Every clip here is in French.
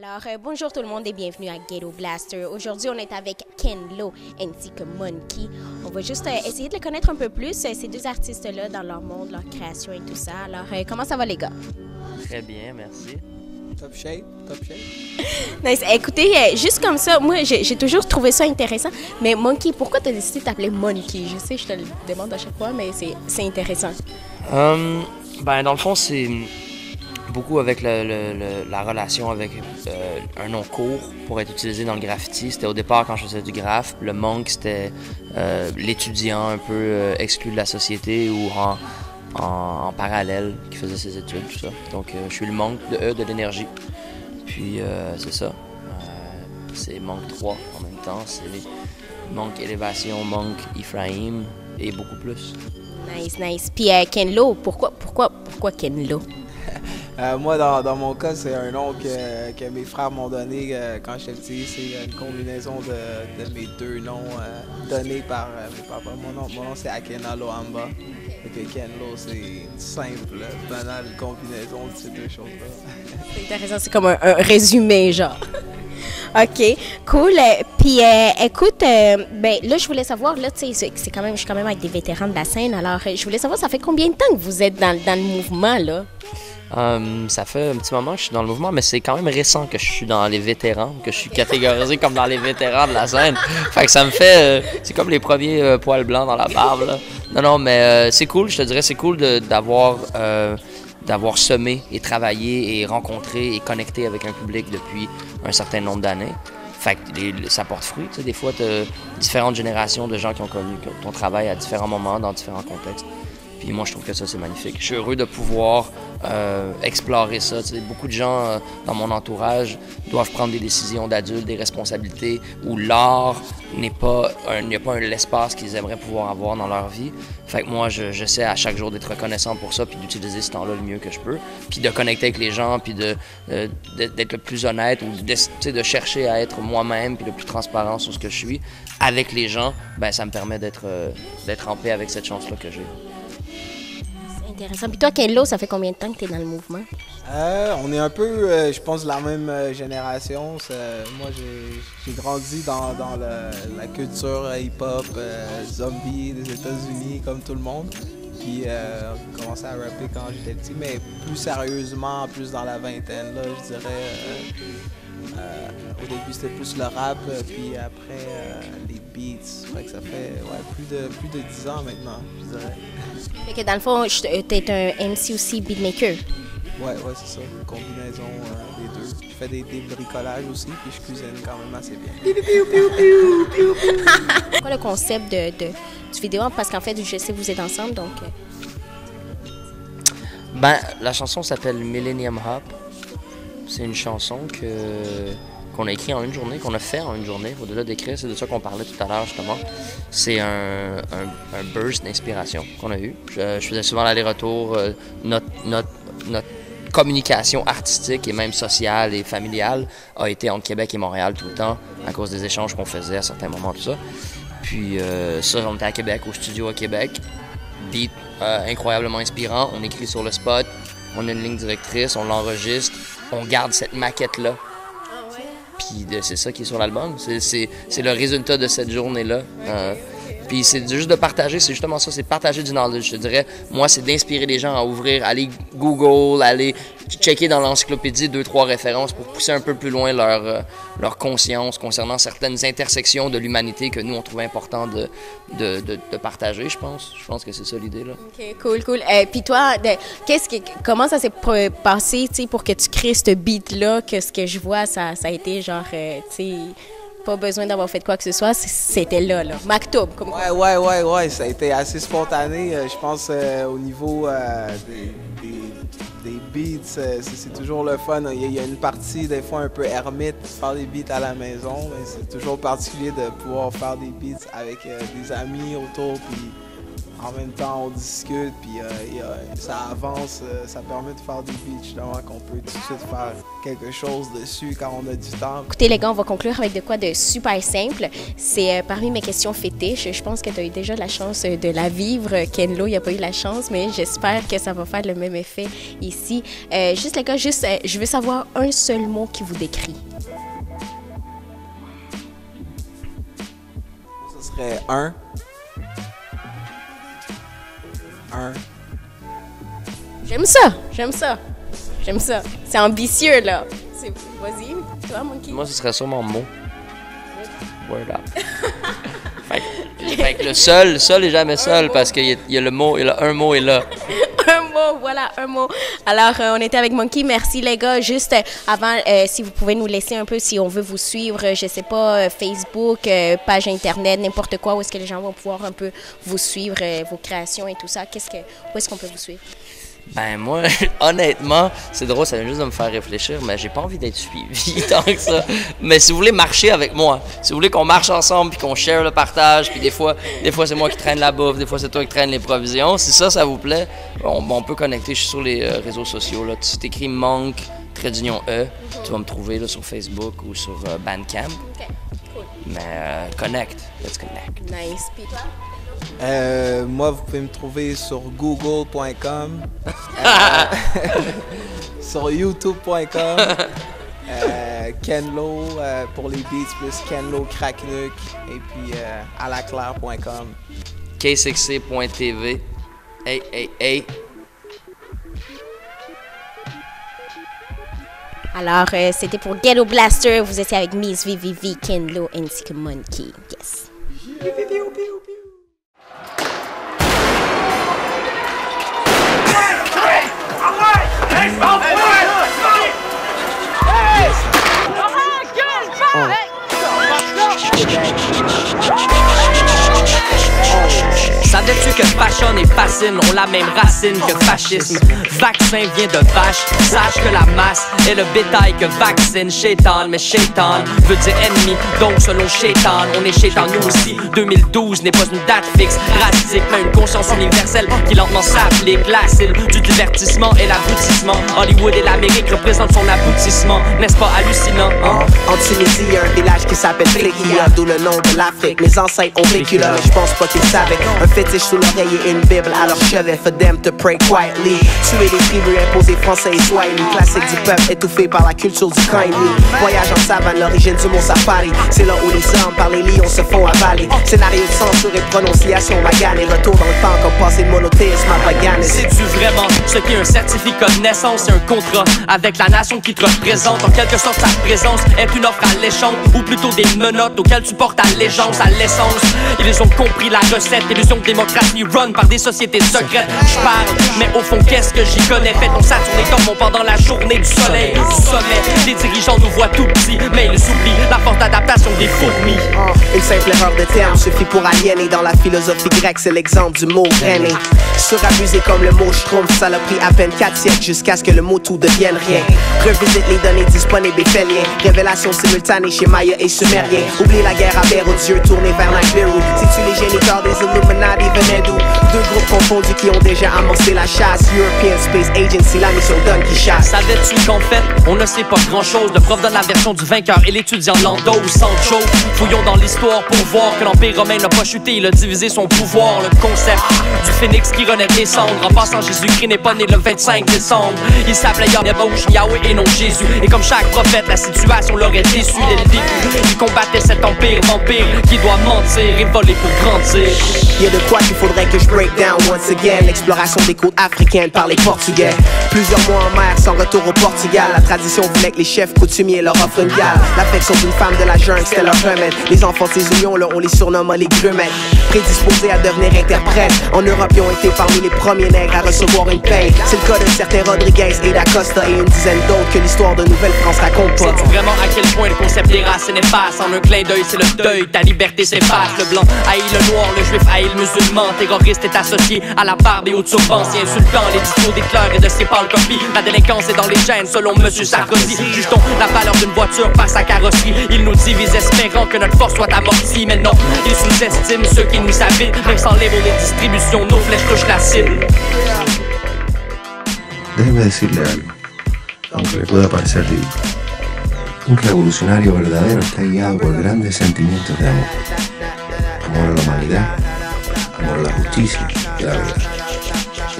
Alors, bonjour tout le monde et bienvenue à Ghetto Blaster. Aujourd'hui, on est avec Ken Lo ainsi que Monkey. On va juste essayer de les connaître un peu plus, ces deux artistes-là, dans leur monde, leur création et tout ça. Alors, comment ça va les gars? Très bien, merci. Top shape, top shape. Nice. Écoutez, juste comme ça, moi, j'ai toujours trouvé ça intéressant. Mais Monkey, pourquoi tu as décidé de t'appeler Monkey? Je sais, je te le demande à chaque fois, mais c'est intéressant. Dans le fond, c'est beaucoup avec la relation avec un nom court pour être utilisé dans le graffiti. C'était au départ quand je faisais du graphe. Le monk, c'était l'étudiant un peu exclu de la société ou en parallèle qui faisait ses études, tout ça. Donc, je suis le monk de l'énergie. Puis, c'est ça. C'est monk 3 en même temps. C'est monk élévation, monk Ephraim et beaucoup plus. Nice, nice. Puis Ken Lo, pourquoi Ken Lo? Moi, dans mon cas, c'est un nom que mes frères m'ont donné quand j'étais petit. C'est une combinaison de mes deux noms donnés par mes papas. Mon nom c'est Akena Loamba. Et Ken Lo, c'est une simple, banale combinaison de ces deux choses-là. C'est intéressant, c'est comme un résumé, genre. OK, cool. Puis, écoute, là, je voulais savoir, là, tu sais, je suis quand même avec des vétérans de la scène, alors je voulais savoir, ça fait combien de temps que vous êtes dans le mouvement, là? Ça fait un petit moment que je suis dans le mouvement, mais c'est quand même récent que je suis dans les vétérans, que je suis catégorisé comme dans les vétérans de la scène. Fait que ça me fait... c'est comme les premiers poils blancs dans la barbe, là. Non, mais c'est cool, je te dirais, c'est cool d'avoir semé et travaillé et rencontré et connecté avec un public depuis un certain nombre d'années. Fait que ça porte fruit, tu sais. Des fois, tu as différentes générations de gens qui ont connu ton travail à différents moments, dans différents contextes. Puis moi, je trouve que ça, c'est magnifique. Je suis heureux de pouvoir explorer ça. Tu sais, beaucoup de gens dans mon entourage doivent prendre des décisions d'adultes, des responsabilités, où l'art n'est pas l'espace qu'ils aimeraient pouvoir avoir dans leur vie. Fait que moi, j'essaie à chaque jour d'être reconnaissant pour ça, puis d'utiliser ce temps-là le mieux que je peux, puis de connecter avec les gens, puis d'être le plus honnête, ou de chercher à être moi-même, puis le plus transparent sur ce que je suis avec les gens. Ben, ça me permet d'être en paix avec cette chance-là que j'ai. Intéressant. Puis toi, Ken Lo, ça fait combien de temps que tu es dans le mouvement? On est un peu, je pense, de la même génération. Moi, j'ai grandi dans la culture hip-hop, zombie des États-Unis, comme tout le monde. Puis, j'ai commencé à rapper quand j'étais petit, mais plus sérieusement, plus dans la vingtaine, là, je dirais. Au début, c'était plus le rap, puis après, les beats. Fait que ça fait plus de 10 ans maintenant, je dirais. Fait que dans le fond, t'es un MC aussi beatmaker. Ouais, c'est ça. Une combinaison des deux. Je fais des bricolages aussi, puis je cuisine quand même assez bien. C'est quoi le concept du vidéo? Parce qu'en fait, je sais que vous êtes ensemble, donc... La chanson s'appelle Millennium Hop. C'est une chanson qu'on a écrite en une journée, qu'on a fait en une journée. Au-delà d'écrire, c'est de ça qu'on parlait tout à l'heure, justement. C'est un burst d'inspiration qu'on a eu. Je faisais souvent l'aller-retour. Notre communication artistique et même sociale et familiale a été entre Québec et Montréal tout le temps, à cause des échanges qu'on faisait à certains moments, tout ça. Puis ça, on était à Québec, au studio à Québec. Beat incroyablement inspirant. On écrit sur le spot. On a une ligne directrice, on l'enregistre. On garde cette maquette-là. Puis c'est ça qui est sur l'album. C'est le résultat de cette journée-là. Puis c'est juste de partager, c'est justement ça, c'est partager du knowledge. Je te dirais, moi, c'est d'inspirer les gens à ouvrir, aller Google, aller checker dans l'encyclopédie 2-3 références pour pousser un peu plus loin leur conscience concernant certaines intersections de l'humanité que nous, on trouvait important de partager, je pense. Je pense que c'est ça l'idée, là. OK, cool. Puis toi, comment ça s'est passé, tu sais, pour que tu crées ce beat-là, que ce que je vois, ça a été genre, tu sais... Pas besoin d'avoir fait quoi que ce soit, c'était là. Maktoub, comme quoi. Ouais, ça a été assez spontané. Je pense au niveau des beats, c'est toujours le fun. Il y a une partie, des fois, un peu ermite, faire des beats à la maison, mais c'est toujours particulier de pouvoir faire des beats avec des amis autour, puis en même temps, on discute, puis ça avance, ça permet de faire des beats, justement, qu'on peut tout de suite faire quelque chose dessus quand on a du temps. Écoutez, les gars, on va conclure avec de quoi de super simple. C'est parmi mes questions fétiches. Je pense que tu as eu déjà la chance de la vivre. Ken Lo, il n'a pas eu la chance, mais j'espère que ça va faire le même effet ici. Juste, les gars, je veux savoir un seul mot qui vous décrit. Ce serait un. J'aime ça, j'aime ça, j'aime ça. C'est ambitieux, là. Vas-y, toi, Monkey. Moi, ce serait sûrement mot. Word up. fait que le seul est jamais seul parce qu'il y a le mot, il y a un mot est là. Un mot, voilà, un mot. Alors, on était avec Monkey. Merci, les gars. Juste avant, si vous pouvez nous laisser un peu, si on veut vous suivre, je sais pas, Facebook, page Internet, n'importe quoi, où est-ce que les gens vont pouvoir un peu vous suivre, vos créations et tout ça. Où est-ce qu'on peut vous suivre? Ben moi, honnêtement, c'est drôle, ça vient juste de me faire réfléchir, mais j'ai pas envie d'être suivi tant que ça. Mais si vous voulez marcher avec moi, si vous voulez qu'on marche ensemble puis qu'on share le partage, puis des fois c'est moi qui traîne la bouffe, des fois c'est toi qui traîne les provisions, si ça vous plaît, on peut connecter. Je suis sur les réseaux sociaux, là. Tu t'écris Monk, _E, tu vas me trouver là, sur Facebook ou sur Bandcamp. OK, cool. Mais connect, let's connect. Nice. Puis toi? Moi, vous pouvez me trouver sur google.com, sur youtube.com, Ken Lo pour les beats, plus Ken Lo Cracknuck, et puis alaclaire.com. K6C.tv. Hey. Alors, c'était pour Ghetto Blaster. Vous étiez avec Miss VVV, Ken Lo ainsi que Monkey. Yes. Savais-tu que fashion et fascine ont la même racine que fascisme? Vaccin vient de vache, sache que la masse est le bétail que vaccine Shaitan, mais Shaitan veut dire ennemi, donc selon Shaitan, on est Shaitan nous aussi. 2012 n'est pas une date fixe, drastique, mais une conscience universelle qui lentement s'applique. La cible du divertissement et l'aboutissement, Hollywood et l'Amérique représentent son aboutissement, n'est-ce pas hallucinant, hein? En Tunisie, il y a un village qui s'appelle Flekia, d'où le nom de l'Afrique. Mes ancêtres ont vécu là, mais je pense pas qu'ils savaient. Un fétiche sous l'oreille et une bible à leur chevet, for them to pray quietly. Tuer les tribus imposées français et swahili, classique du peuple étouffé par la culture du kindly. Voyage en savane, l'origine du mot safari. C'est là où les hommes par les lions se font avaler. Scénario de censure et prononciation bagane, et retour dans le temps comme passé de monothéisme à paganisme. C'est-tu vraiment ce qui est un certificat de naissance et un contrat avec la nation qui te représente? En quelque sorte, sa présence est une offre alléchante, ou plutôt des menottes auxquelles tu portes allégeance à l'essence. Ils ont compris la recette, illusion de démocratie run par des sociétés secrètes. Je parle, mais au fond, qu'est-ce que j'y connais? Fait ton Saturne et dormons pendant la journée du soleil, du sommet. Les dirigeants nous voient tout petits, mais ils oublient la force d'adaptation des fourmis. Une simple erreur de terme suffit pour aliéner. Dans la philosophie grecque, c'est l'exemple du mot rené. Surabusé comme le mot schtroumpf, ça l'a pris à peine 4 siècles jusqu'à ce que le mot tout devienne rien. Revisite les données disponibles et fais lien. Révélation simultanée chez Maya et Sumérien. Oublie la guerre à Dieu tourné vers Nibiru. Si tu les géniteurs des Illuminati venaient d'où? Deux groupes confondus qui ont déjà amorcé la chasse. European Space Agency, la mission donne qui chasse. Savais-tu qu'en fait, on ne sait pas grand-chose? Le prof donne la version du vainqueur et l'étudiant Lando ou Sancho. Fouillons dans l'histoire pour voir que l'Empire romain n'a pas chuté, il a divisé son pouvoir. Le concept du phénix qui renaît des cendres. En passant, Jésus-Christ n'est pas né le 25 décembre. Il s'appelait Yahweh et non Jésus. Et comme chaque prophète, la situation l'aurait déçu dès le début. Il combattait cet empire vampire qui doit mentir et voler pour grandir. Y'a de quoi qu'il faudrait que je break down once again. L'exploration des côtes africaines par les Portugais. Plusieurs mois en mer sans retour au Portugal. La tradition voulait que les chefs coutumiers leur offrent une gale. L'affection d'une femme de la jungle, c'était leur remède. Les enfants de ces unions, là, on les surnomme les grumettes. Prédisposés à devenir interprètes. En Europe, ils ont été parmi les premiers nègres à recevoir une paye. C'est le cas d'un certain Rodriguez et d'Acosta et une dizaine d'autres que l'histoire de Nouvelle-France raconte pas. Sais-tu vraiment à quel point le concept des races est néfaste? En un clin d'œil, c'est le deuil, ta liberté s'efface. Le blanc haït le noir, le juif haït le musulman. Terroriste et associé à la barbe et au turban. Si insultant les discours des clercs et de ses pâles copies. La délinquance est dans les gènes selon Monsieur Sarkozy. Juge-t-on la valeur d'une voiture par sa carrosserie. Il nous divise espérant que notre force soit amortie. Mais non, il sous-estime ceux qui nous habitent. Même sans les vols de distribution, nos flèches touchent la cible. Déjeme decirle algo, aunque le pueda parecer ridículo. Un revolucionario verdadero está guiado por grandes sentimientos de amor. Amor a la humanidad, amor a la justicia y a la verdad.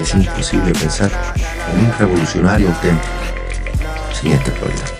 Es imposible pensar en un revolucionario auténtico sin esta cualidad.